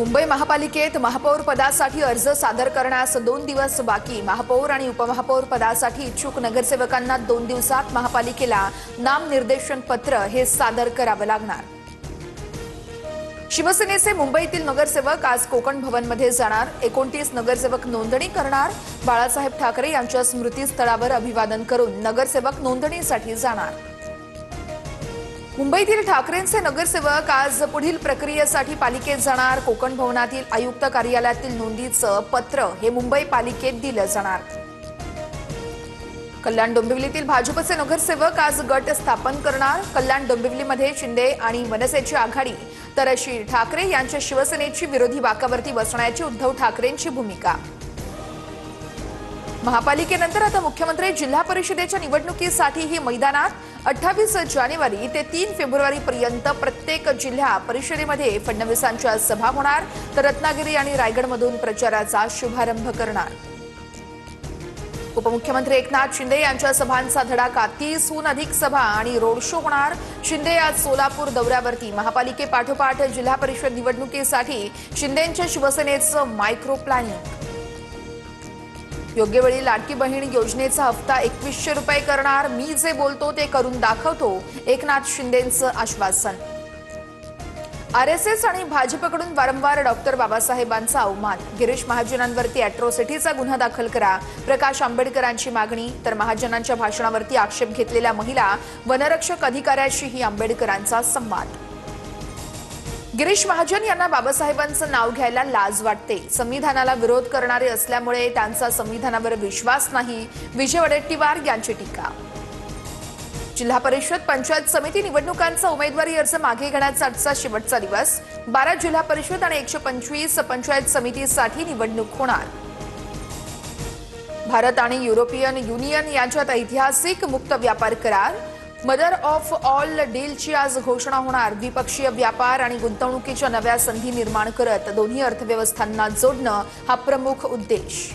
मुंबई महापालिकेत महापौर पदासाठी अर्ज सादर करण्यास 2 दिवस बाकी। महापौर आणि उपमहापौर पदासाठी इच्छुक नगरसेवकांना 2 दिवसात महापालिकेला नामनिर्देशन पत्र हे सादर करावे लागणार। शिवसेनेचे मुंबईतील नगरसेवक आज कोकण भवनमध्ये जाणार। 29 नगरसेवक नोंदणी करणार। बाळासाहेब ठाकरे यांच्या स्मृतीस्थळावर अभिवादन करून नगरसेवक नोंदणीसाठी जाणार। मुंबईतील ठाकरेंचे नगरसेवक आज पुढील प्रक्रियेसाठी पालिकेत जाणार। कोकण भवनातील आयुक्त कार्यालयातील नोंदीचं पत्र हे मुंबई पालिकेत दिलं जाणार। कल्याण डोंबिवलीतील भाजपचे नगरसेवक आज गट स्थापन करणार। कल्याण डोंबिवलीमध्ये शिंदे आणि मनसेची आघाडी तर ठाकरे यांच्या शिवसेनेची विरोधी बाकावरती बसण्याची उद्धव ठाकरेंची भूमिका। महापालिकेनंतर आता मुख्यमंत्री जिल्हा परिषदेच्या निवडणुकीसाठीही मैदानात। 28 जानेवारी ते 3 फेब्रुवारी पर्यंत प्रत्येक जिल्हा परिषदेमध्ये फडणवीसांच्या सभा होणार, तर रत्नागिरी आणि रायगडमधून प्रचाराचा शुभारंभ करणार। उपमुख्यमंत्री एकनाथ शिंदे यांच्या सभांचा धडाका। 30हून अधिक सभा आणि रोड शो होणार। शिंदे आज सोलापूर दौऱ्यावरती। महापालिकेपाठोपाठ जिल्हा परिषद निवडणुकीसाठी शिंदेंच्या शिवसेनेचं मायक्रो प्लॅनिंग। योग्य वेळी लाडकी बहीण योजनेचा हप्ता 2100 रुपये करणार। मी जे बोलतो ते करून दाखवतो, एकनाथ शिंदेंचं आश्वासन। आरएसएस आणि भाजपकडून वारंवार डॉक्टर बाबासाहेबांचा अवमान। गिरीश महाजनांवरती अॅट्रॉसिटीचा गुन्हा दाखल करा, प्रकाश आंबेडकरांची मागणी। तर महाजनांच्या भाषणावरती आक्षेप घेतलेल्या महिला वनरक्षक अधिकाऱ्याशीही आंबेडकरांचा संवाद। गिरीश महाजन यांना बाबासाहेबांचं नाव घ्यायला लाज वाटते। संविधानाला विरोध करणारे असल्यामुळे त्यांचा संविधानावर विश्वास नाही, विजय वडेट्टीवार यांची टीका। जिल्हा परिषद पंचायत समिती निवडणुकांचा उमेदवारी अर्ज मागे घेण्याचा आजचा शेवटचा दिवस। 12 जिल्हा परिषद आणि 125 पंचायत समितीसाठी निवडणूक होणार। भारत आणि युरोपियन युनियन यांच्यात ऐतिहासिक मुक्त व्यापार करार मदर ऑफ ऑल डीलची आज घोषणा होणार। द्विपक्षीय व्यापार आणि गुंतवणुकीच्या नव्या संधी निर्माण करत दोन्ही अर्थव्यवस्थांना जोडणं हा प्रमुख उद्देश।